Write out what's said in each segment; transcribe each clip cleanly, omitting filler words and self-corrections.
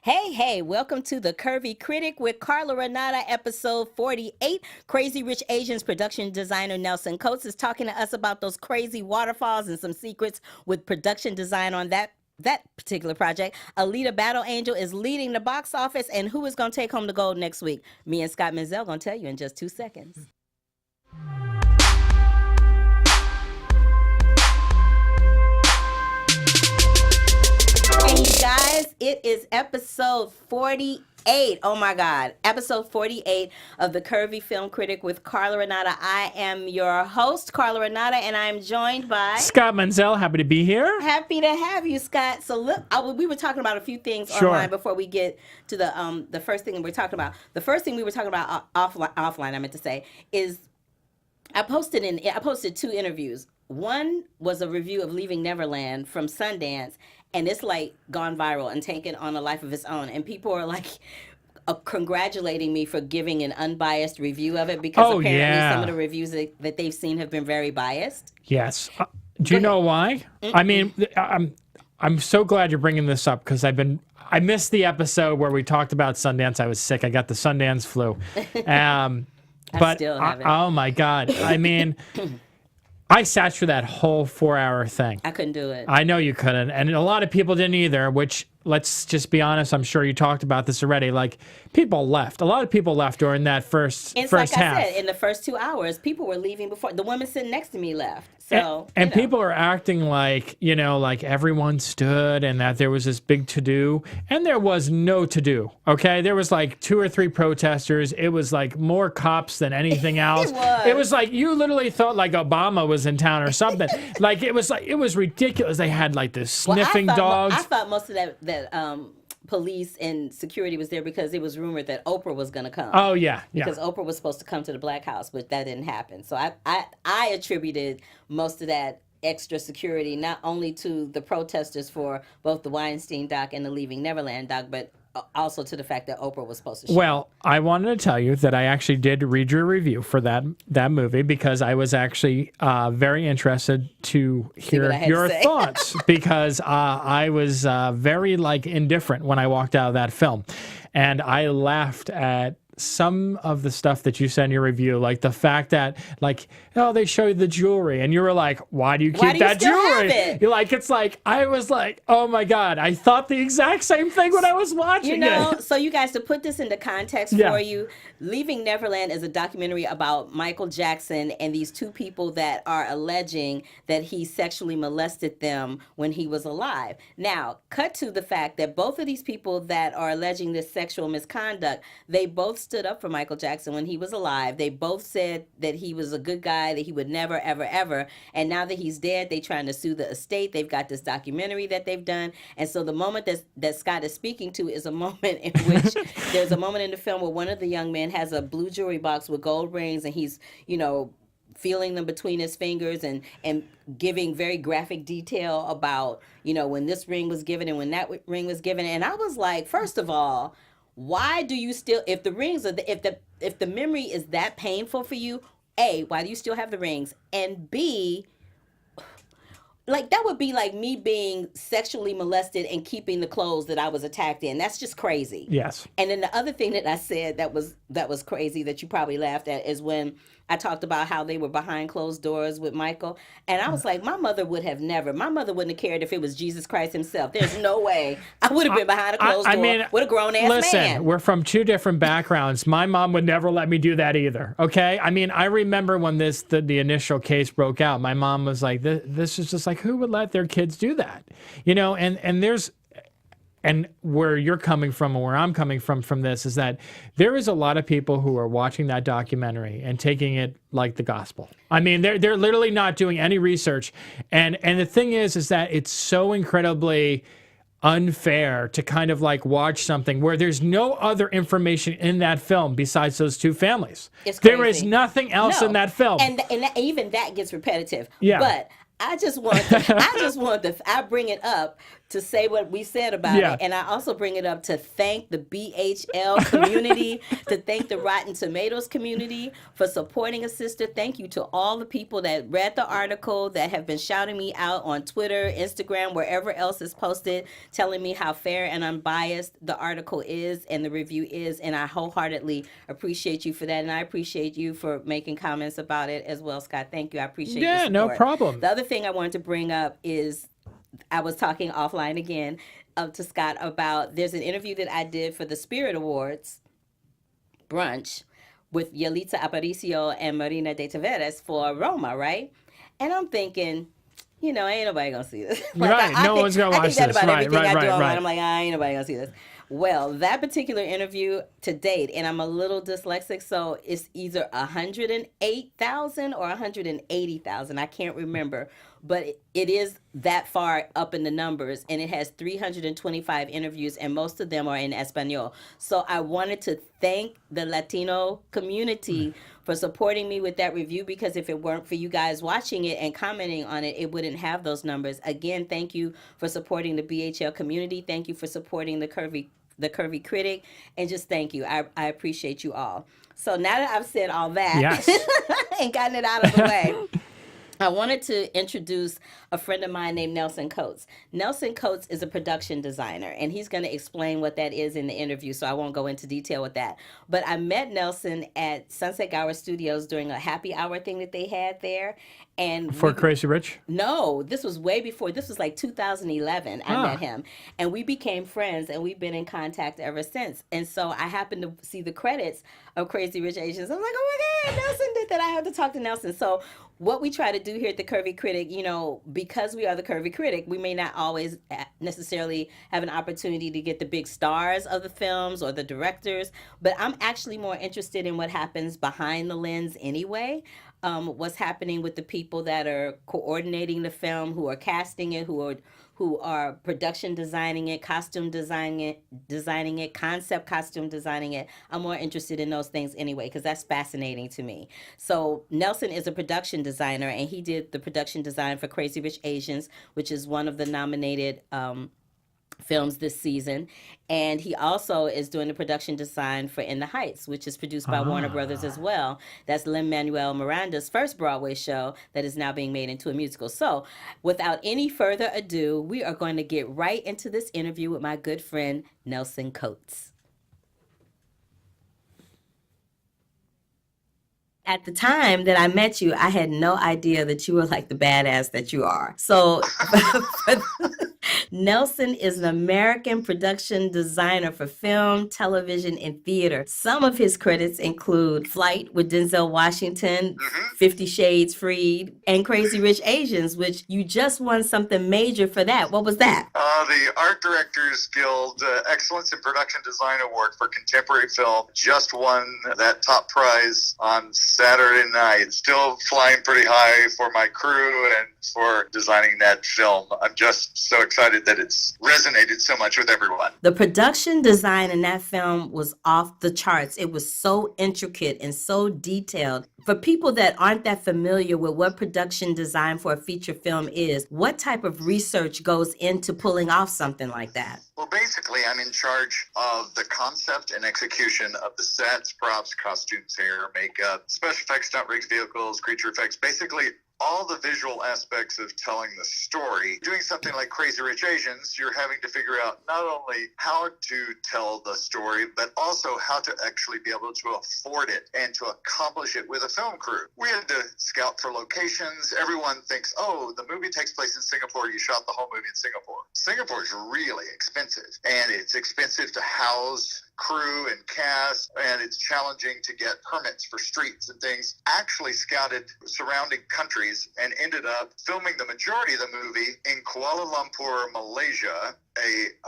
Hey, welcome to the Curvy Critic with Carla Renata, episode 48. Crazy Rich Asians production designer Nelson Coates is talking to us about those crazy waterfalls and some secrets with production design on that particular project. Alita Battle Angel is leading the box office, and who is going to take home the gold next week? Me and Scott Menzel going to tell you in just 2 seconds. Hey, you guys, it is episode 48. Oh my God, episode 48 of the Curvy Film Critic with Carla Renata. I am your host, Carla Renata, and I am joined by Scott Menzel. Happy to be here. Happy to have you, Scott. So look, we were talking about a few things online before we get to the first thing we're talking about. The first thing we were talking about offline, I meant to say, is I posted 2 interviews. One was a review of Leaving Neverland from Sundance, and it's like gone viral and taken on a life of its own. And people are like congratulating me for giving an unbiased review of it because apparently some of the reviews that they've seen have been very biased. Yes. Do you know why? Mm-hmm. I mean, I'm so glad you're bringing this up because I missed the episode where we talked about Sundance. I was sick. I got the Sundance flu. But still have it. Oh my God. I mean, I sat through that whole 4-hour thing. I couldn't do it. I know you couldn't. And a lot of people didn't either, which, let's just be honest, I'm sure you talked about this already. Like, people left. A lot of people left during that first half. Like I said, in the first 2 hours, people were leaving before. The woman sitting next to me left. So, and people are acting like, like everyone stood and that there was this big to-do. And there was no to-do, okay? There was like 2 or 3 protesters. It was like more cops than anything else. It was like you literally thought like Obama was in town or something. It was ridiculous. They had like this sniffing dogs. I thought most of that police and security was there because it was rumored that Oprah was going to come. Oh, yeah. Because Oprah was supposed to come to the Black House, but that didn't happen. So I attributed most of that extra security not only to the protesters for both the Weinstein doc and the Leaving Neverland doc, but also to the fact that Oprah was supposed to show. Well, I wanted to tell you that I actually did read your review for that movie because I was actually very interested to hear your thoughts because I was very indifferent when I walked out of that film, and I laughed at some of the stuff that you said in your review, like the fact that they show you the jewelry and you were like, why do you keep that jewelry? You're like, it's like, I was like, oh my God, I thought the exact same thing when I was watching it. So you guys, to put this into context for you, Leaving Neverland is a documentary about Michael Jackson and these 2 people that are alleging that he sexually molested them when he was alive. Now, cut to the fact that both of these people that are alleging this sexual misconduct, they both stood up for Michael Jackson when he was alive. They both said that he was a good guy, that he would never, ever, ever. And now that he's dead, they're trying to sue the estate. They've got this documentary that they've done. And so the moment that Scott is speaking to is a moment in which there's a moment in the film where one of the young men has a blue jewelry box with gold rings, and he's, feeling them between his fingers and giving very graphic detail about, when this ring was given and when that ring was given. And I was like, first of all, why do you still, if the rings are if the memory is that painful for you, A, why do you still have the rings? And B, that would be like me being sexually molested and keeping the clothes that I was attacked in. That's just crazy. Yes. And then the other thing that I said that was crazy that you probably laughed at is when I talked about how they were behind closed doors with Michael. And I was like, my mother wouldn't have cared if it was Jesus Christ himself. There's no way I would have been behind a closed door with a grown-ass man. Listen, we're from 2 different backgrounds. My mom would never let me do that either, okay? I mean, I remember when the initial case broke out, my mom was like, this is just like, who would let their kids do that? And there's... And where you're coming from and where I'm coming from this is that there is a lot of people who are watching that documentary and taking it like the gospel. I mean, they're literally not doing any research. And the thing is that it's so incredibly unfair to kind of watch something where there's no other information in that film besides those 2 families. It's crazy. There is nothing else in that film. And even that gets repetitive. Yeah. But I bring it up to say what we said about Yeah. it. And I also bring it up to thank the BHL community, to thank the Rotten Tomatoes community for supporting a sister. Thank you to all the people that read the article, that have been shouting me out on Twitter, Instagram, wherever else is posted, telling me how fair and unbiased the article is and the review is. And I wholeheartedly appreciate you for that. And I appreciate you for making comments about it as well, Scott. Thank you. I appreciate your Yeah, support. no problem. The other thing I wanted to bring up is I was talking offline again to Scott about there's an interview that I did for the Spirit Awards brunch with Yalitza Aparicio and Marina de Taveras for Roma, right? And I'm thinking, ain't nobody gonna see this. Right. No one's gonna watch I think that this. about Right, everything right, I do right, online. right. I'm like, ain't nobody gonna see this. Well, that particular interview to date, and I'm a little dyslexic, so it's either 108,000 or 180,000. I can't remember, but it is that far up in the numbers, and it has 325 interviews, and most of them are in Espanol. So I wanted to thank the Latino community for supporting me with that review, because if it weren't for you guys watching it and commenting on it, it wouldn't have those numbers. Again, thank you for supporting the BHL community. Thank you for supporting the Curvy Critic, and just thank you. I appreciate you all. So now that I've said all that Yes. and gotten it out of the way, I wanted to introduce a friend of mine named Nelson Coates. Nelson Coates is a production designer, and he's going to explain what that is in the interview, so I won't go into detail with that. But I met Nelson at Sunset Gower Studios during a happy hour thing that they had there. And For Crazy Rich? no, this was way before. This was like 2011. I met him, and we became friends, and we've been in contact ever since. And so I happened to see the credits of Crazy Rich Asians. I'm like, oh my God, Nelson did that. I have to talk to Nelson. So what we try to do here at the Curvy Critic, because we are the Curvy Critic, we may not always necessarily have an opportunity to get the big stars of the films or the directors, but I'm actually more interested in what happens behind the lens anyway. What's happening with the people that are coordinating the film, who are casting it, who are production designing it, costume designing it, concept costume designing it. I'm more interested in those things anyway, because that's fascinating to me. So Nelson is a production designer, and he did the production design for Crazy Rich Asians, which is one of the nominated films this season. And he also is doing the production design for In the Heights, which is produced by Warner Brothers as well. That's Lin-Manuel Miranda's first Broadway show that is now being made into a musical. So without any further ado, we are going to get right into this interview with my good friend, Nelson Coates. At the time that I met you, I had no idea that you were like the badass that you are. So Nelson is an American production designer for film, television, and theater. Some of his credits include Flight with Denzel Washington, 50 Shades Freed, and Crazy Rich Asians, which you just won something major for that. What was that? The Art Directors Guild Excellence in Production Design Award for Contemporary Film. Just won that top prize on Saturday night. Still flying pretty high for my crew and for designing that film. I'm just so excited that it's resonated so much with everyone. The production design in that film was off the charts. It was so intricate and so detailed. For people that aren't that familiar with what production design for a feature film is, what type of research goes into pulling off something like that? Well, basically, I'm in charge of the concept and execution of the sets, props, costumes, hair, makeup, special effects, stunt rigs, vehicles, creature effects, basically all the visual aspects of telling the story. Doing something like Crazy Rich Asians, you're having to figure out not only how to tell the story, but also how to actually be able to afford it and to accomplish it with a film crew. We had to scout for locations. Everyone thinks, oh, the movie takes place in Singapore. You shot the whole movie in Singapore. Singapore is really expensive, and it's expensive to house crew and cast, and it's challenging to get permits for streets and things. Actually scouted surrounding countries and ended up filming the majority of the movie in Kuala Lumpur, Malaysia,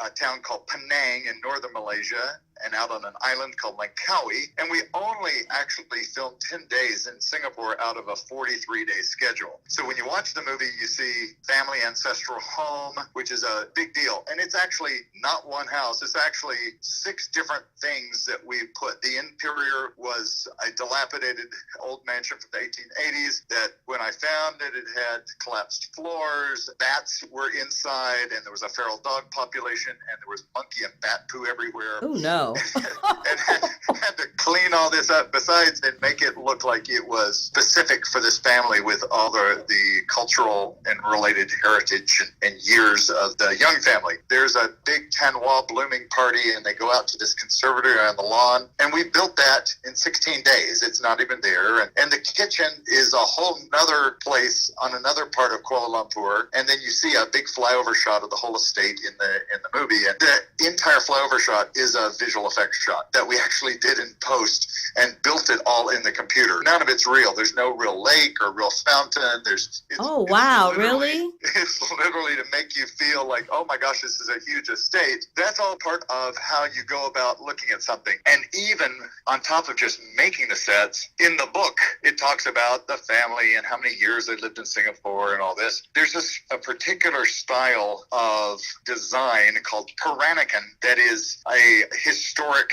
a town called Penang in northern Malaysia, and out on an island called Langkawi. And we only actually filmed 10 days in Singapore out of a 43-day schedule. So when you watch the movie, you see family ancestral home, which is a big deal. And it's actually not one house. It's actually 6 different things that we put. The interior was a dilapidated old mansion from the 1880s that when I found it, it had collapsed floors. Bats were inside, and there was a feral dog population, and there was monkey and bat poo everywhere. Oh, no. And had to clean all this up besides and make it look like it was specific for this family with all the cultural and related heritage and years of the young family. There's a big 10-wall blooming party, and they go out to this conservatory on the lawn, and we built that in 16 days. It's not even there. And the kitchen is a whole nother place on another part of Kuala Lumpur, and then you see a big flyover shot of the whole estate in the movie. And the entire flyover shot is a visual effects shot that we actually did in post and built it all in the computer. None of it's real. There's no real lake or real fountain. Oh, wow, really? It's literally to make you feel like, oh my gosh, this is a huge estate. That's all part of how you go about looking at something. And even on top of just making the sets, in the book, it talks about the family and how many years they lived in Singapore and all this. There's a particular style of design called Peranakan that is a historic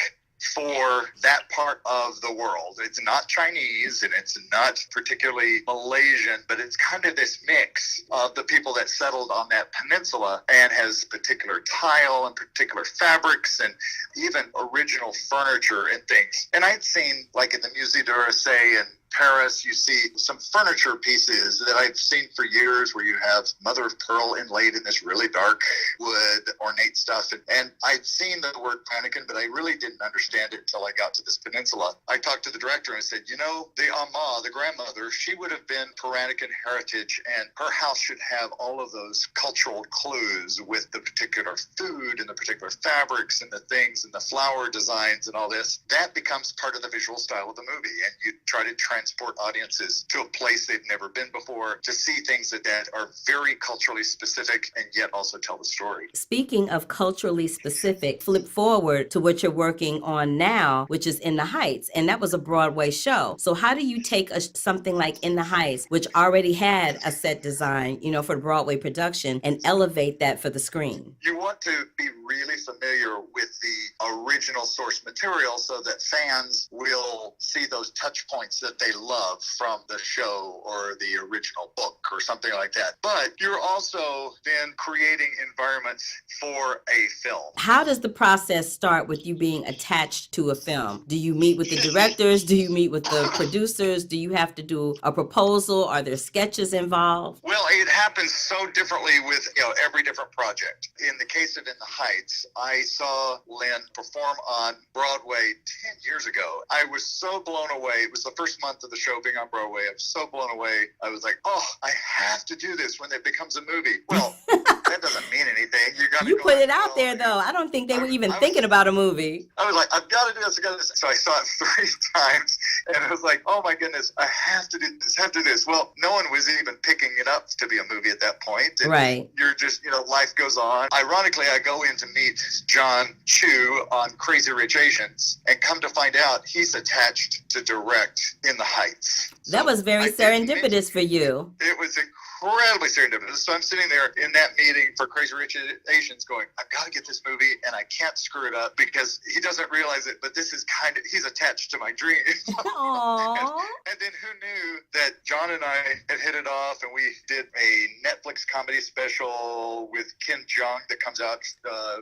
for that part of the world. It's not Chinese and it's not particularly Malaysian, but it's kind of this mix of the people that settled on that peninsula and has particular tile and particular fabrics and even original furniture and things. And I'd seen, like in the Musée d'Orsay and Paris, you see some furniture pieces that I've seen for years where you have mother of pearl inlaid in this really dark wood, ornate stuff. And I'd seen the word Peranakan, but I really didn't understand it until I got to this peninsula. I talked to the director and I said, you know, the Ama, the grandmother, she would have been Peranakan heritage, and her house should have all of those cultural clues with the particular food and the particular fabrics and the things and the flower designs and all this. That becomes part of the visual style of the movie, and you try to transport audiences to a place they've never been before to see things that are very culturally specific and yet also tell the story. Speaking of culturally specific, flip forward to what you're working on now, which is In the Heights, and that was a Broadway show. So how do you take something like In the Heights, which already had a set design, you know, for the Broadway production, and elevate that for the screen? You want to be really familiar with the original source material so that fans will see those touch points that they love from the show or the original book or something like that. But you're also then creating environments for a film. How does the process start with you being attached to a film? Do you meet with the directors? Do you meet with the producers? Do you have to do a proposal? Are there sketches involved? Well, it happens so differently with every different project. In the case of In the Heights, I saw Lynn perform on Broadway 10 years ago. I was so blown away. It was the first month of the show being on Broadway. I was so blown away. I was like, oh, I have to do this when it becomes a movie. Well, that doesn't mean anything. You put it out there, though. I don't think they were even thinking about a movie. I was like, I've got to do this. I got to do this. So I saw it 3 times, and I was like, oh my goodness, I have to do this. Have to do this. Well, no one was even picking it up to be a movie at that point. And right. You're just, life goes on. Ironically, I go in to meet John Chu on Crazy Rich Asians, and come to find out he's attached to direct In the Heights. That was very serendipitous for you. It was incredibly serendipitous. So I'm sitting there in that meeting for Crazy Rich Asians going, I've got to get this movie and I can't screw it up, because he doesn't realize it, but this is he's attached to my dream. Aww. And then who knew that John and I had hit it off, and we did a Netflix comedy special with Ken Jeong that comes out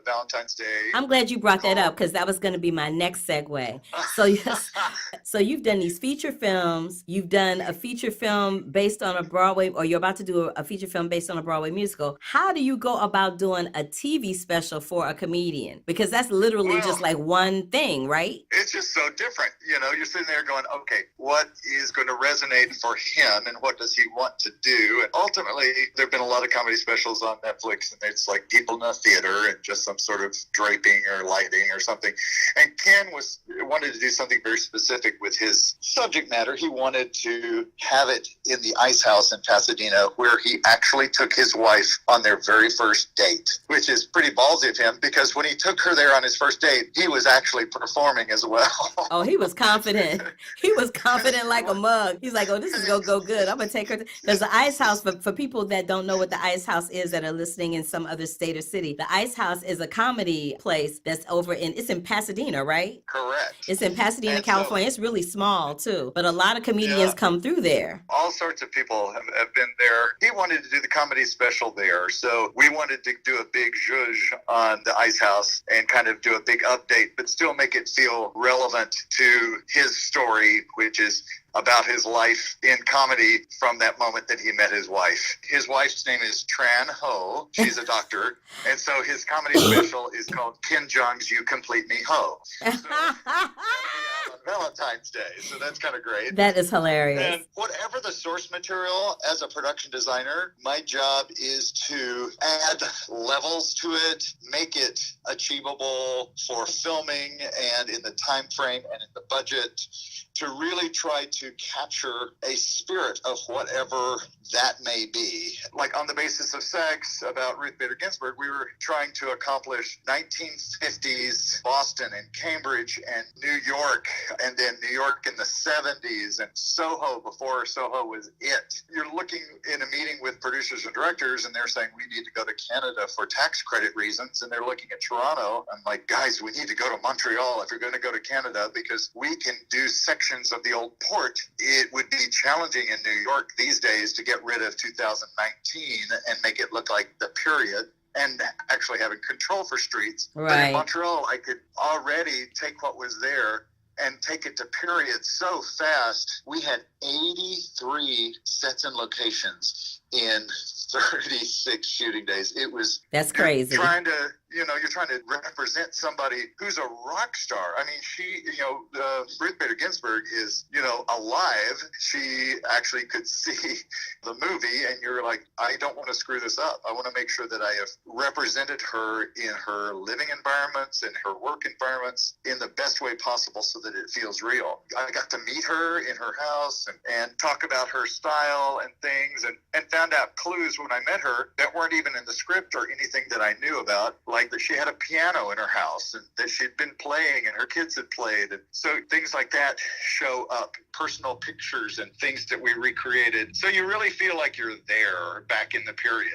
Valentine's Day. I'm glad you brought that up, because that was going to be my next segue. So you've done these feature films. You've done a feature film based on a Broadway, or you're about to do a feature film based on a Broadway musical. How do you go about doing a TV special for a comedian? Because that's literally just like one thing, right? It's just so different. You're sitting there going, okay, what is going to resonate for him, and what does he want to do? And ultimately, there have been a lot of comedy specials on Netflix, and it's like people in a theater and just some sort of draping or lighting or something. And Ken wanted to do something very specific with his subject matter. He wanted to have it in the Ice House in Pasadena, where he actually took his wife on their very first date, which is pretty ballsy of him because when he took her there on his first date, he was actually performing as well. Oh, he was confident. He was confident like a mug. He's like, oh, this is going to go good. I'm going to take her. There's the Ice House. For people that don't know what the Ice House is that are listening in some other state or city, the Ice House is a comedy place that's it's in Pasadena, right? Correct. It's in Pasadena, And California. It's really small, too. But a lot of comedians come through there. All sorts of people have been there. He wanted to do the comedy special there. So we wanted to do a big zhuzh on the Ice House and kind of do a big update, but still make it feel relevant to his story, which is about his life in comedy from that moment that he met his wife. His wife's name is Tran Ho. She's a doctor. And so his comedy special is called Ken Jeong's You Complete Me Ho. So on Valentine's Day. So that's kind of great. That is hilarious. And whatever the source material, as a production designer, my job is to add levels to it, make it achievable for filming and in the time frame and in the budget, to really try to capture a spirit of whatever that may be. Like on the basis of sex, about Ruth Bader Ginsburg, we were trying to accomplish 1950s Boston and Cambridge and New York, and then New York in the 70s and Soho before Soho was it. You're looking in a meeting with producers and directors and they're saying, we need to go to Canada for tax credit reasons. And they're looking at Toronto. I'm like, guys, we need to go to Montreal if you're going to go to Canada because we can do sections of the old port. It would be challenging in New York these days to get rid of 2019 and make it look like the period and actually having control for streets. Right. But in Montreal, I could already take what was there and take it to period so fast. We had 83 sets and locations in 36 shooting days. It was that's crazy. You're trying to represent somebody who's a rock star. I mean, Ruth Bader Ginsburg is, alive. She actually could see the movie and you're like, I don't want to screw this up. I want to make sure that I have represented her in her living environments and her work environments in the best way possible so that it feels real. I got to meet her in her house and talk about her style and things and found out clues when I met her that weren't even in the script or anything that I knew about, like that she had a piano in her house and that she'd been playing and her kids had played. And so things like that show up, personal pictures and things that we recreated. So you really feel like you're there back in the period,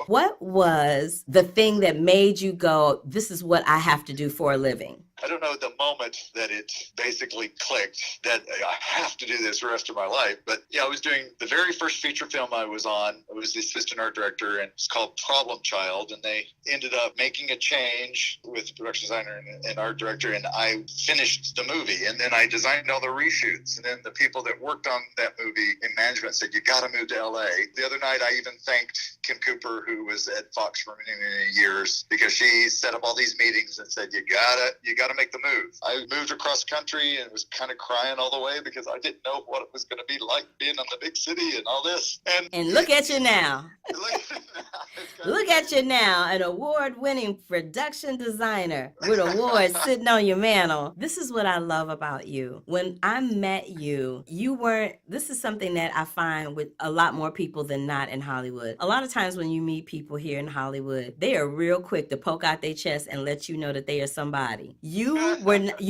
What was the thing that made you go, this is what I have to do for a living? I don't know the moment that it basically clicked that I have to do this the rest of my life. But I was doing the very first feature film I was on. I was the assistant art director and it's called Problem Child. And they ended up making a change with the production designer and art director. And I finished the movie and then I designed all the reshoots. And then the people that worked on that movie in management said, you got to move to LA. The other night I even thanked Kim Cooper, who was at Fox for many, many years, because she set up all these meetings and said, you gotta make the move. I moved across country and was kind of crying all the way because I didn't know what it was going to be like being on the big city and all this. And look at you now. Look at you now, an award-winning production designer with awards sitting on your mantle. This is what I love about you. When I met you, this is something that I find with a lot more people than not in Hollywood. A lot of times when you meet people here in Hollywood, they are real quick to poke out their chest and let you know that they are somebody. You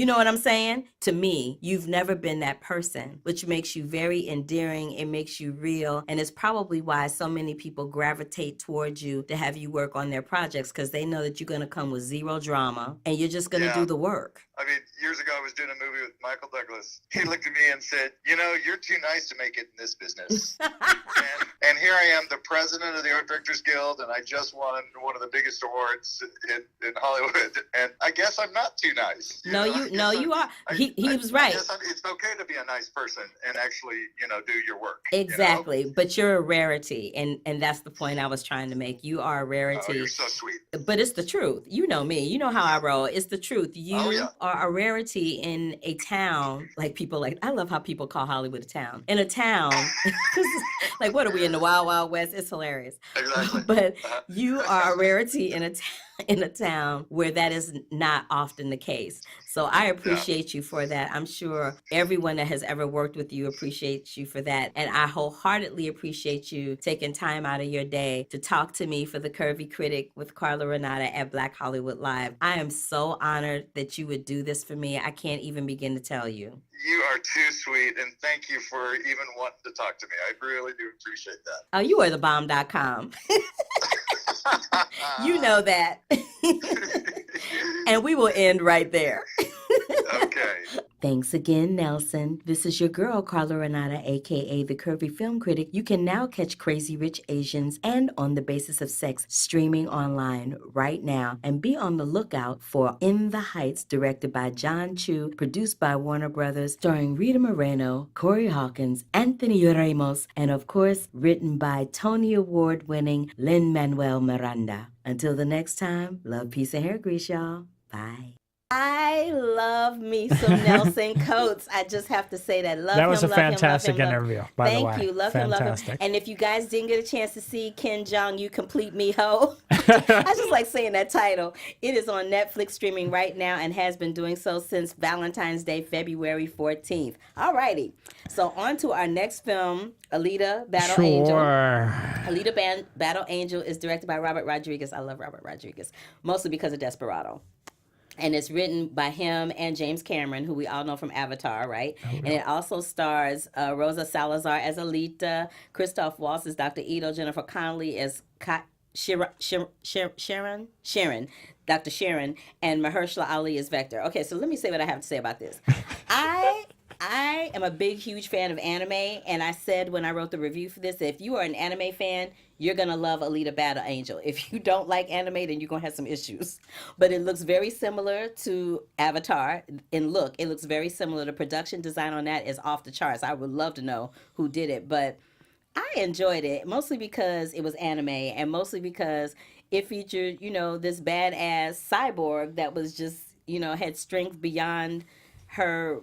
know what I'm saying? To me, you've never been that person, which makes you very endearing. It makes you real. And it's probably why so many people gravitate towards you to have you work on their projects, because they know that you're going to come with zero drama and you're just going to do the work. I mean, years ago, I was doing a movie with Michael Douglas. He looked at me and said, you're too nice to make it in this business. and here I am, the president of the Art Directors Guild, and I just won one of the biggest awards in Hollywood. And I guess I'm not too nice. You are. He was right. I guess it's okay to be a nice person and actually, do your work. Exactly. But you're a rarity. And that's the point I was trying to make. You are a rarity. Oh, you're so sweet. But it's the truth. You know me. You know how I roll. It's the truth. You are a rarity in a town. I love how people call Hollywood a town. In a town. Like, what are we in the Wild Wild West? It's hilarious. Exactly. But you are a rarity in a town. in a town where that is not often the case. So I appreciate you for that. I'm sure everyone that has ever worked with you appreciates you for that. And I wholeheartedly appreciate you taking time out of your day to talk to me for the Curvy Critic with Carla Renata at Black Hollywood Live. I am so honored that you would do this for me. I can't even begin to tell you. You are too sweet, and thank you for even wanting to talk to me. I really do appreciate that. Oh, you are the bomb.com. You know that. And we will end right there. Okay. Thanks again, Nelson. This is your girl, Carla Renata, aka the Curvy Film Critic. You can now catch Crazy Rich Asians and On the Basis of Sex streaming online right now. And be on the lookout for In the Heights, directed by John Chu, produced by Warner Brothers, starring Rita Moreno, Corey Hawkins, Anthony Ramos, and of course, written by Tony Award-winning Lin-Manuel Miranda. Until the next time, love, peace, and hair grease, y'all. Bye. I love me some Nelson Coates. I just have to say that. Love That was him, a love him, fantastic love him, interview, by the way. Thank you. Love Fantastic. him, love him. And if you guys didn't get a chance to see Ken Jeong, You Complete Me Ho, I just like saying that title. It is on Netflix streaming right now and has been doing so since Valentine's Day, February 14th. All righty. So on to our next film, Alita, Battle Angel. Alita Battle Angel is directed by Robert Rodriguez. I love Robert Rodriguez, mostly because of Desperado. And it's written by him and James Cameron, who we all know from Avatar, right? Oh, and it also stars Rosa Salazar as Alita, Christoph Waltz as Dr. Ito, Jennifer Connelly as Sharon, Dr. Sharon, and Mahershala Ali as Vector. Okay, so let me say what I have to say about this. I am a big, huge fan of anime, and I said when I wrote the review for this, if you are an anime fan, you're going to love Alita Battle Angel. If you don't like anime, then you're going to have some issues. But it looks very similar to Avatar in look. It looks very similar. The production design on that is off the charts. I would love to know who did it, but I enjoyed it, mostly because it was anime, and mostly because it featured, this badass cyborg that was just, had strength beyond her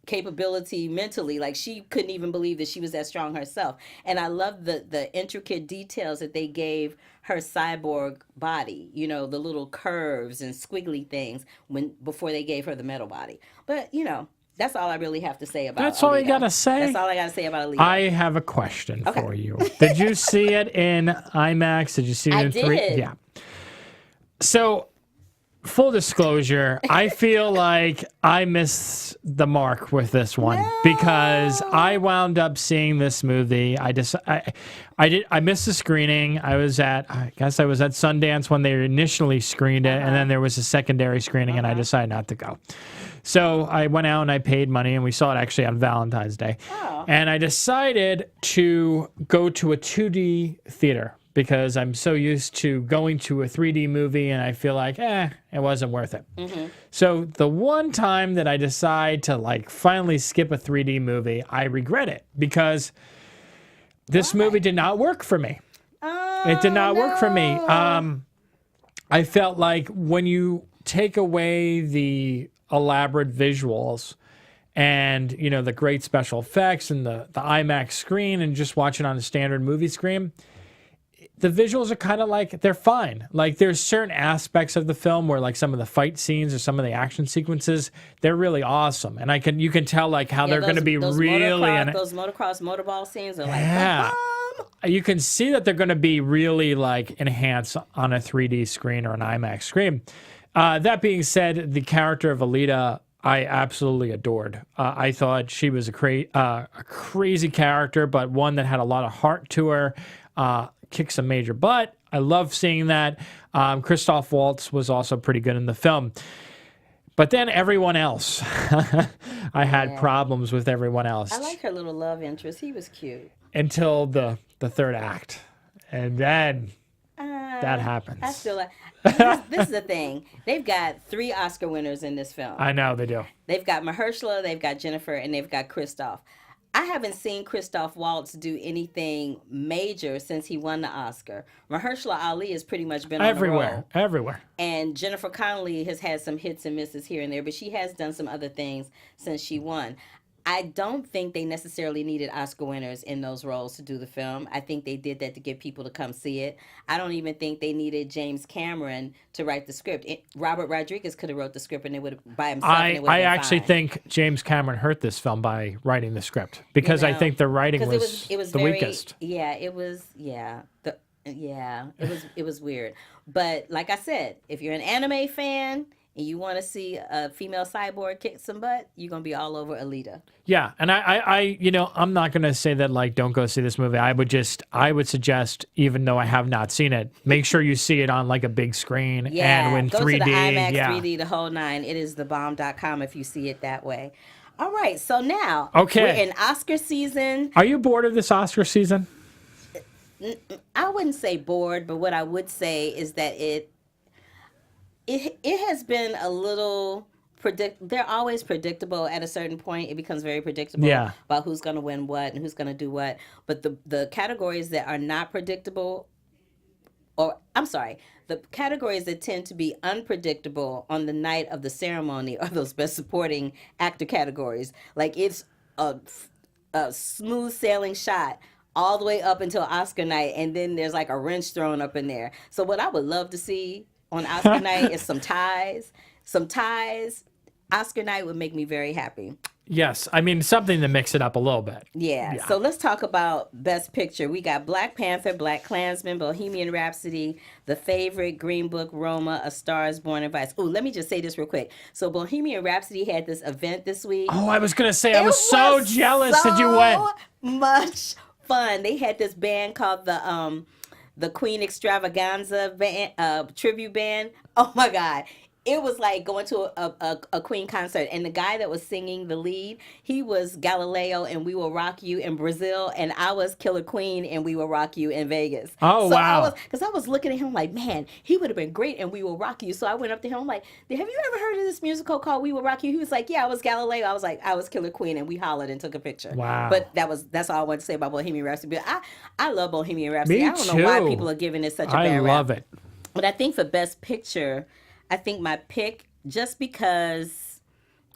capability mentally. Like, she couldn't even believe that she was that strong herself. And I love the intricate details that they gave her cyborg body, the little curves and squiggly things before they gave her the metal body. But that's all I really have to say about That's Alita. all you got to say? That's all I got to say about Alita. I have a question for you. Did you see it in IMAX? Did you see it in 3? I did. Yeah. So, full disclosure, I feel like I missed the mark with this one because I wound up seeing this movie. I missed the screening. I guess I was at Sundance when they initially screened it, and then there was a secondary screening, and I decided not to go. So I went out and I paid money, and we saw it actually on Valentine's Day. Oh. And I decided to go to a 2D theater because I'm so used to going to a 3D movie, and I feel like, it wasn't worth it. Mm-hmm. So the one time that I decide to finally skip a 3D movie, I regret it because this movie did not work for me. Oh, it did not work for me. I felt like when you take away the elaborate visuals and the great special effects and the IMAX screen and just watch it on a standard movie screen, the visuals are kind of they're fine. There's certain aspects of the film where some of the fight scenes or some of the action sequences, they're really awesome, and you can tell how they're going to be those really those motocross motorball scenes are you can see that they're going to be really enhanced on a 3D screen or an IMAX screen. That being said, the character of Alita, I absolutely adored. I thought she was a crazy character, but one that had a lot of heart to her, kicked some major butt. I love seeing that. Christoph Waltz was also pretty good in the film. But then everyone else, I had problems with everyone else. I like her little love interest. He was cute. Until the third act. And then that happens. I feel like this is the thing. They've got 3 Oscar winners in this film. I know they do. They've got Mahershala, they've got Jennifer, and they've got Christoph. I haven't seen Christoph Waltz do anything major since he won the Oscar. Mahershala Ali has pretty much been everywhere. And Jennifer Connelly has had some hits and misses here and there, but she has done some other things since she won. I don't think they necessarily needed Oscar winners in those roles to do the film. I think they did that to get people to come see it. I don't even think they needed James Cameron to write the script. Robert Rodriguez could have wrote the script and it would by himself and it would have I been actually fine. think James Cameron hurt this film by writing the script because I think the writing was, it was the very, weakest. Yeah, it was it was weird. But like I said, if you're an anime fan and you want to see a female cyborg kick some butt, you're gonna be all over Alita. Yeah, and I I'm not gonna say that like don't go see this movie. I would suggest, even though I have not seen it, make sure you see it on like a big screen and in go 3D. to the IMAX yeah. 3D, the whole nine. It is thebomb.com if you see it that way. All right, so now Okay. we're in Oscar season. Are you bored of this Oscar season? I wouldn't say bored, but what I would say is that it has been a little they're always predictable at a certain point. It becomes very predictable about who's going to win what and who's going to do what. But the categories that are not predictable, or I'm sorry, the categories that tend to be unpredictable on the night of the ceremony are those best supporting actor categories. Like it's a smooth sailing shot all the way up until Oscar night, and then there's like a wrench thrown up in there. So what I would love to see on Oscar night is some ties. Some ties. Oscar night would make me very happy. Yes, I mean something to mix it up a little bit. Yeah. So let's talk about Best Picture. We got Black Panther, Black Klansman, Bohemian Rhapsody, The Favorite, Green Book, Roma, A Star Is Born, and Vice. Oh, let me just say this real quick. So Bohemian Rhapsody had this event this week. Oh, I was gonna say I was so jealous that you went. Much fun. They had this band called the Queen Extravaganza band, tribute band. Oh my God. It was like going to a Queen concert, and the guy that was singing the lead, he was Galileo and We Will Rock You in Brazil, and I was Killer Queen and We Will Rock You in Vegas. Oh, so wow. Because I was looking at him like, man, he would have been great and We Will Rock You. So I went up to him, I'm like, have you ever heard of this musical called We Will Rock You? He was like, yeah, I was Galileo. I was like, I was Killer Queen, and we hollered and took a picture. Wow. But that's all I wanted to say about Bohemian Rhapsody. But I love Bohemian Rhapsody. Me I don't know why too. people are giving it such a bad I rap. love it. But I think for Best Picture, I think my pick, just because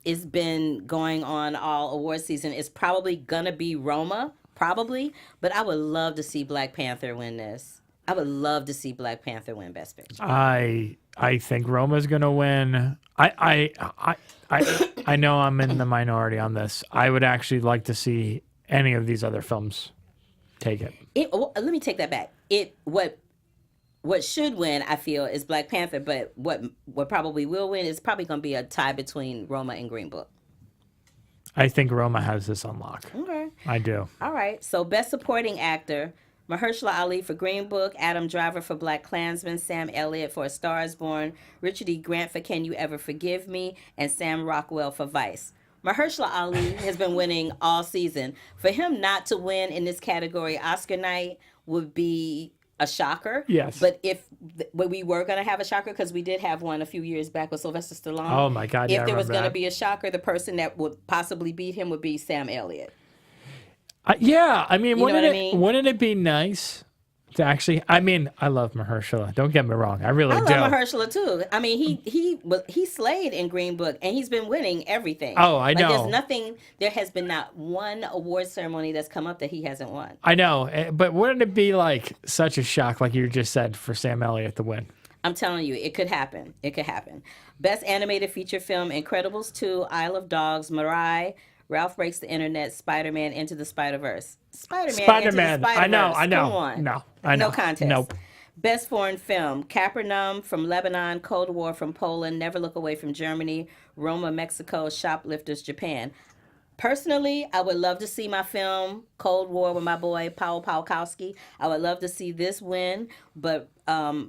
it's been going on all award season, is probably gonna be Roma, probably. But I would love to see Black Panther win this. I would love to see Black Panther win Best Picture. I think Roma's gonna win. I know I'm in the minority on this. I would actually like to see any of these other films take it. Let me take that back. What should win, I feel, is Black Panther, but what probably will win is probably going to be a tie between Roma and Green Book. I think Roma has this on lock. Okay. I do. All right. So Best Supporting Actor, Mahershala Ali for Green Book, Adam Driver for Black Klansman, Sam Elliott for A Star Is Born, Richard E. Grant for Can You Ever Forgive Me, and Sam Rockwell for Vice. Mahershala Ali has been winning all season. For him not to win in this category, Oscar night would be a shocker. Yes. But we were going to have a shocker, because we did have one a few years back with Sylvester Stallone. Oh my God! If there was going to be a shocker, the person that would possibly beat him would be Sam Elliott. Yeah, I mean, wouldn't it be nice to actually? I mean, I love Mahershala. Don't get me wrong, I really do. I love Mahershala too. I mean, he slayed in Green Book, and he's been winning everything. Oh, I know. There has been not one award ceremony that's come up that he hasn't won. I know, but wouldn't it be like such a shock, like you just said, for Sam Elliott to win? I'm telling you, it could happen. It could happen. Best Animated Feature Film: Incredibles 2, Isle of Dogs, Mirai, Ralph Breaks the Internet, Spider-Man Into the Spider-Verse. Spider-Man Into the Spider-Verse. I know. Come on. No, I know. No contest. Nope. Best Foreign Film: Capernaum from Lebanon, Cold War from Poland, Never Look Away from Germany, Roma, Mexico, Shoplifters, Japan. Personally, I would love to see my film Cold War with my boy Paul Pawlikowski. I would love to see this win, but I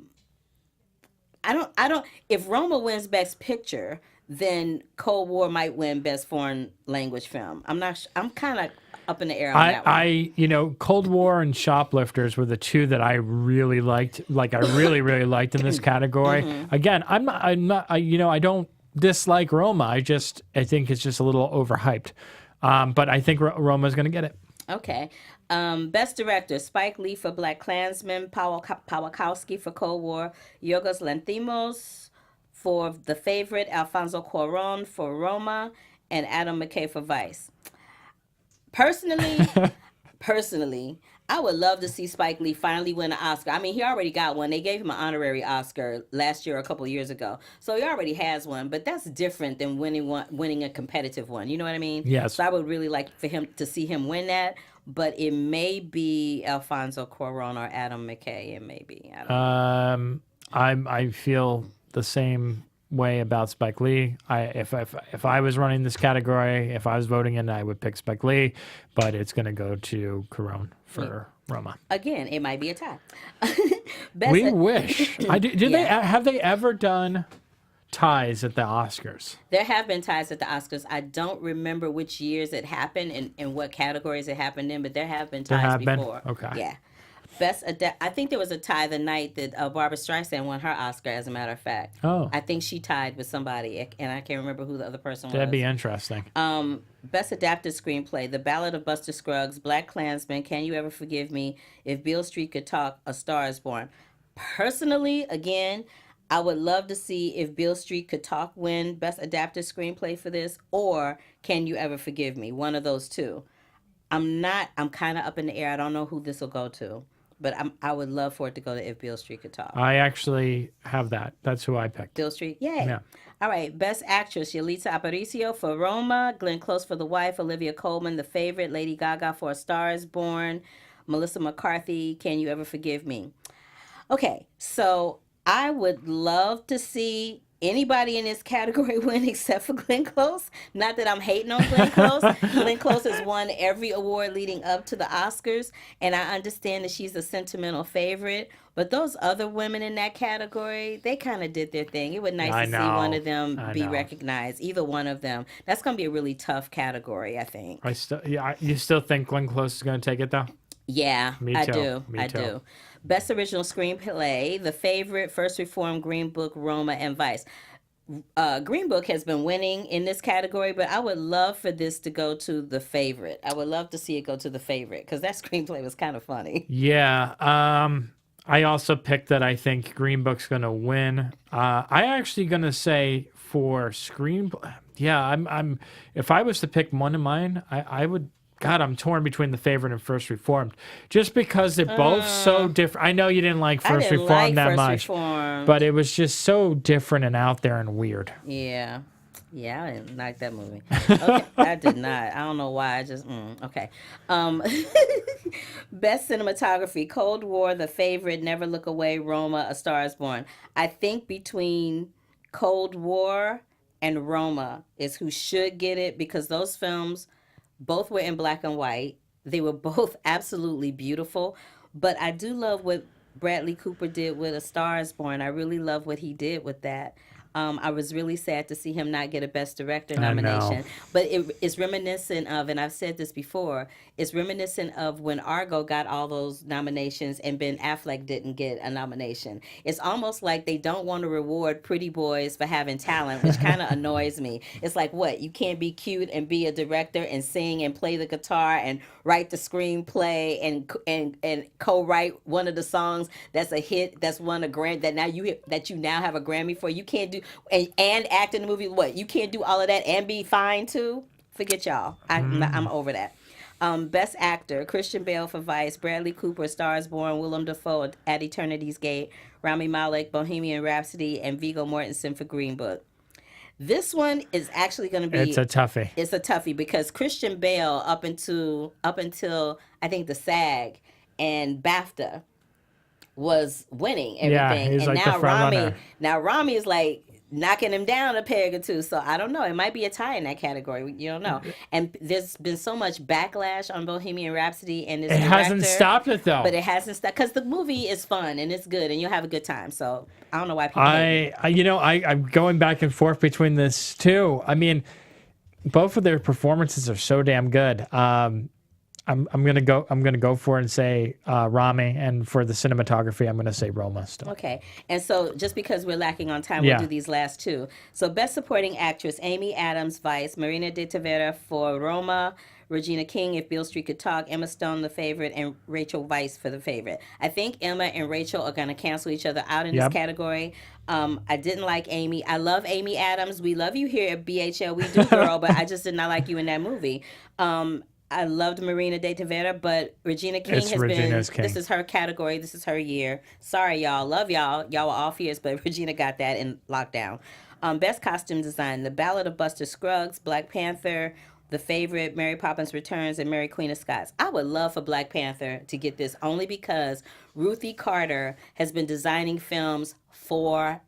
don't. If Roma wins Best Picture, then Cold War might win Best Foreign Language Film. I'm not. I'm kind of up in the air on that one. Cold War and Shoplifters were the two that I really liked. Like I really, really liked in this category. Mm-hmm. Again, I don't dislike Roma. I think it's just a little overhyped. But I think Roma's going to get it. Okay. Best Director: Spike Lee for Black Klansman, Pawlikowski for Cold War, Yorgos Lanthimos for The Favorite, Alfonso Cuarón for Roma, and Adam McKay for Vice. Personally, I would love to see Spike Lee finally win an Oscar. I mean, he already got one. They gave him an honorary Oscar last year or a couple of years ago, so he already has one. But that's different than winning a competitive one. You know what I mean? Yes. So I would really like for him to see him win that. But it may be Alfonso Cuarón or Adam McKay. It may be. I don't know. I feel the same way about Spike Lee. If I was running this category, if I was voting in, I would pick Spike Lee, but it's going to go to Cuarón for Roma. Again, it might be a tie. We wish. Have they ever done ties at the Oscars? There have been ties at the Oscars. I don't remember which years it happened and what categories it happened in, but there have been ties before. Okay. Yeah. I think there was a tie the night that Barbara Streisand won her Oscar, as a matter of fact. Oh. I think she tied with somebody, and I can't remember who the other person was. That'd be interesting. Best Adapted Screenplay, The Ballad of Buster Scruggs, Black Klansman, Can You Ever Forgive Me, If Beale Street Could Talk, A Star Is Born. Personally, again, I would love to see If Beale Street Could Talk win Best Adapted Screenplay for this, or Can You Ever Forgive Me, one of those two. I'm kind of up in the air. I don't know who this will go to. But I would love for it to go to If Beale Street Could Talk. I actually have that. That's who I picked. Beale Street? Yay. Yeah. All right. Best Actress, Yalitza Aparicio for Roma, Glenn Close for The Wife, Olivia Colman, The Favorite, Lady Gaga for A Star Is Born, Melissa McCarthy, Can You Ever Forgive Me? Okay, so I would love to see anybody in this category win except for Glenn Close. Not that I'm hating on Glenn Close. Glenn Close has won every award leading up to the Oscars, and I understand that she's a sentimental favorite. But those other women in that category, they kind of did their thing. It would be nice to see one of them be recognized, either one of them. That's going to be a really tough category, I think. You still think Glenn Close is going to take it, though? Yeah, Me too. I do. Me too. I do. Best Original Screenplay, The Favorite, First Reform, Green Book, Roma, and Vice. Green Book has been winning in this category, but I would love for this to go to The Favorite. I would love to see it go to The Favorite because that screenplay was kind of funny. Yeah. I also picked that I think Green Book's going to win. I actually going to say for screenplay. Yeah, I'm. If I was to pick one of mine, I would. God, I'm torn between The Favorite and First Reformed, just because they're both so different. I know you didn't like First Reformed that much, but it was just so different and out there and weird. Yeah. Yeah, I didn't like that movie. Okay, I did not. I don't know why. I just okay. Best cinematography: Cold War, The Favorite, Never Look Away, Roma, A Star Is Born. I think between Cold War and Roma is who should get it because those films both were in black and white. They were both absolutely beautiful. But I do love what Bradley Cooper did with A Star Is Born. I really love what he did with that. I was really sad to see him not get a Best Director nomination. But it's reminiscent of, and I've said this before, it's reminiscent of when Argo got all those nominations and Ben Affleck didn't get a nomination. It's almost like they don't want to reward pretty boys for having talent, which kind of annoys me. It's like, what? You can't be cute and be a director and sing and play the guitar and write the screenplay and co-write one of the songs that's a hit, that's won a Grammy, that you now have a Grammy for. You can't do and act in the movie. What? You can't do all of that and be fine too? Forget y'all. I'm over that. Best Actor: Christian Bale for Vice, Bradley Cooper, Star Is Born, Willem Dafoe at Eternity's Gate, Rami Malek, Bohemian Rhapsody, and Viggo Mortensen for Green Book. This one is actually going to be. It's a toughie. It's a toughie because Christian Bale up until I think the SAG and BAFTA was winning everything, he's and like the front runner. Now Rami is like knocking him down a peg or two. So I don't know. It might be a tie in that category. You don't know. And there's been so much backlash on Bohemian Rhapsody and this director. It hasn't stopped it though. But it hasn't stopped because the movie is fun and it's good and you'll have a good time. So I don't know why people. I'm going back and forth between this too. I mean, both of their performances are so damn good. I'm gonna go for it and say Rami, and for the cinematography, I'm gonna say Roma still. Okay, and so just because we're lacking on time, we'll do these last two. So Best Supporting Actress: Amy Adams, Vice; Marina de Tavera for Roma; Regina King, If Beale Street Could Talk; Emma Stone, The Favorite; and Rachel Weisz for The Favorite. I think Emma and Rachel are gonna cancel each other out in this category. I didn't like Amy. I love Amy Adams. We love you here at BHL. We do, girl, but I just did not like you in that movie. I loved Marina de Tavera, but Regina King It's has Regina's been. King. This is her category. This is her year. Sorry, y'all. Love y'all. Y'all were all fierce, but Regina got that in lockdown. Best costume design: The Ballad of Buster Scruggs, Black Panther, The Favorite, Mary Poppins Returns, and Mary Queen of Scots. I would love for Black Panther to get this only because Ruthie Carter has been designing films forever.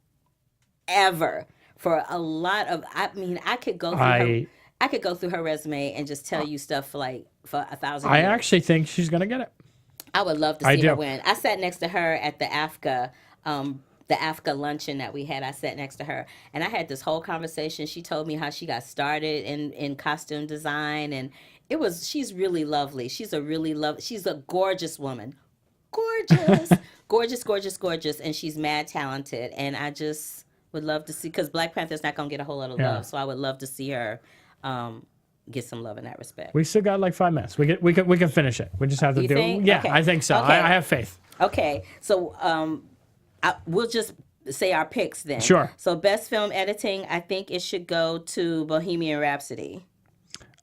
For a lot of, I mean, I could go through her. I could go through her resume and just tell you stuff for 1,000 I years. actually think she's going to get it. I would love to see her win. I sat next to her at the AFCA luncheon that we had. I sat next to her, and I had this whole conversation. She told me how she got started in costume design, and she's really lovely. She's a gorgeous woman. Gorgeous. Gorgeous, gorgeous, gorgeous, and she's mad talented, and I just would love to see, because Black Panther's not going to get a whole lot of love, so I would love to see her get some love in that respect. We still got like 5 minutes. We can finish it. We just have to You do think? it. Yeah, Okay. I think so. Okay. I have faith. Okay, so we'll just say our picks then. Sure. So best film editing, I think it should go to Bohemian Rhapsody.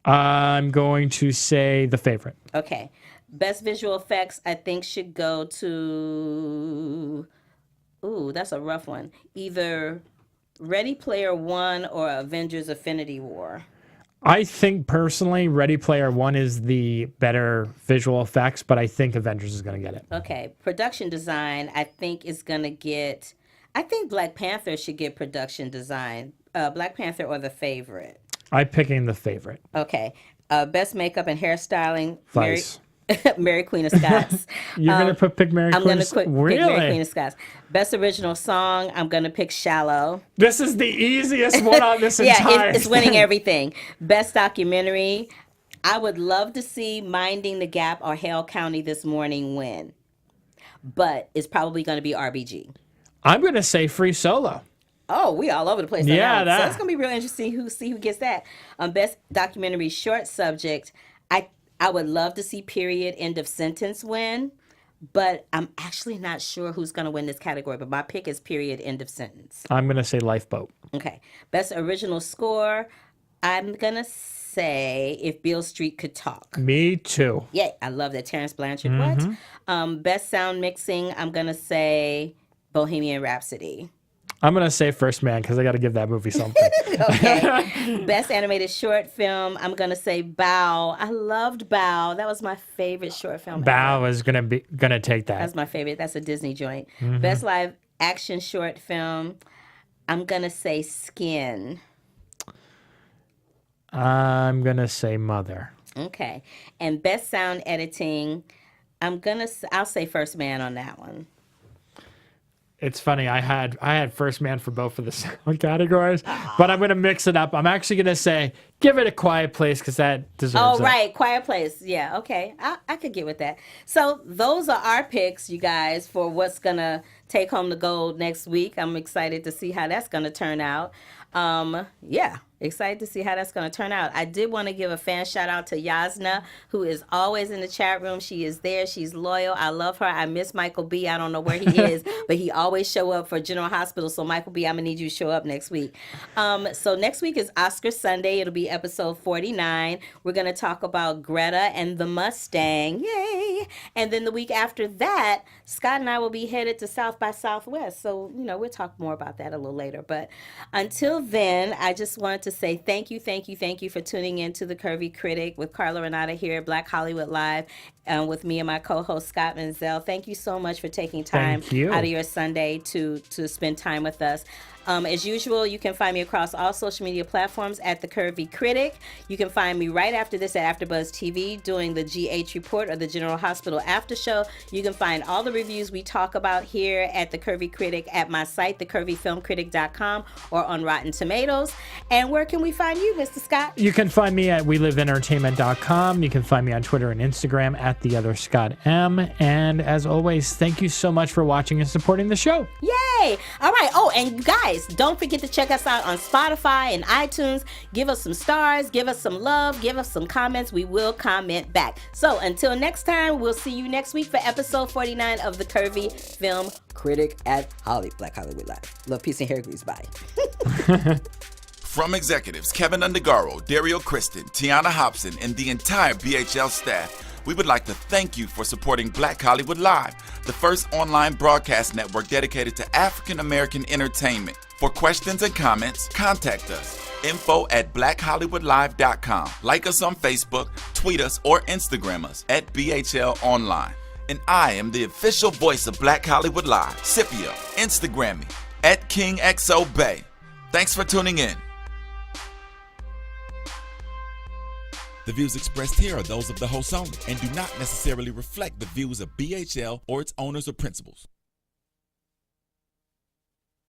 I'm going to say The Favorite. Okay. Best visual effects, I think should go to... Ooh, that's a rough one. Either Ready Player One or Avengers Infinity War. I think personally, Ready Player One is the better visual effects, but I think Avengers is going to get it. Okay. Production design, I think is going to get... I think Black Panther should get production design. Black Panther or The Favorite. I'm picking The Favorite. Okay. Best makeup and hairstyling. Vice. Mary Queen of Scots. You're going to pick Mary Queen? I'm going to pick really? Mary Queen of Scots. Best original song, I'm going to pick Shallow. This is the easiest one on this entire it's winning everything. Best documentary, I would love to see Minding the Gap or Hale County This Morning win. But it's probably going to be RBG. I'm going to say Free Solo. Oh, we all over the place. Yeah, So that. it's going to be real interesting who gets that. Best documentary short subject, I would love to see Period End of Sentence win, but I'm actually not sure who's going to win this category, but my pick is Period End of Sentence. I'm going to say Lifeboat. Okay. Best original score, I'm going to say If Beale Street Could Talk. Me too. Yeah, I love that. Terrence Blanchard. What? Best sound mixing, I'm going to say Bohemian Rhapsody. I'm going to say First Man because I got to give that movie something. Okay. Best animated short film, I'm going to say Bow. I loved Bow. That was my favorite short film Bow ever. is going to take that. That's my favorite. That's a Disney joint. Best live action short film, I'm going to say Skin. I'm going to say Mother. Okay. And best sound editing, I'll say First Man on that one. It's funny. I had First Man for both of the sound categories, but I'm going to mix it up. I'm actually going to say give it A Quiet Place because that deserves it. Oh, right. Quiet Place. Yeah, okay. I could get with that. So those are our picks, you guys, for what's going to take home the gold next week. I'm excited to see how that's going to turn out. Yeah, excited to see how that's going to turn out. I did want to give a fan shout out to Yasna, who is always in the chat room. She is there. She's loyal. I love her. I miss Michael B. I don't know where he is, but he always show up for General Hospital. So Michael B., I'm going to need you to show up next week. So next week is Oscar Sunday. It'll be episode 49. We're going to talk about Greta and the Mustang. Yay! And then the week after that, Scott and I will be headed to South by Southwest. So, we'll talk more about that a little later. But until then, I just wanted to say thank you for tuning in to the Curvy Critic with Carla Renata here at Black Hollywood Live, with me and my co-host Scott Menzel. Thank you so much for taking time out of your Sunday to spend time with us. As usual, you can find me across all social media platforms at The Curvy Critic. You can find me right after this at AfterBuzz TV doing the GH Report or the General Hospital After Show. You can find all the reviews we talk about here at The Curvy Critic at my site, thecurvyfilmcritic.com, or on Rotten Tomatoes. And where can we find you, Mr. Scott? You can find me at WeLiveEntertainment.com. You can find me on Twitter and Instagram at @TheOtherScottM. And as always, thank you so much for watching and supporting the show. Yay! All right. Oh, and guys, don't forget to check us out on Spotify and iTunes. Give us some stars, give us some love, give us some comments. We will comment back. So until next time, we'll see you next week for episode 49 of the Curvy Film Critic at Black Hollywood Live. Love, peace, and hair grease. Bye. From executives Keven Undergaro, Dario Kristen, Tiana Hobson, and the entire BHL staff, we would like to thank you for supporting Black Hollywood Live, the first online broadcast network dedicated to African American entertainment. For questions and comments, contact us. info@blackhollywoodlive.com. Like us on Facebook, tweet us, or Instagram us at BHL Online. And I am the official voice of Black Hollywood Live, Scipio. Instagram me at KingXOBay. Thanks for tuning in. The views expressed here are those of the host only and do not necessarily reflect the views of BHL or its owners or principals.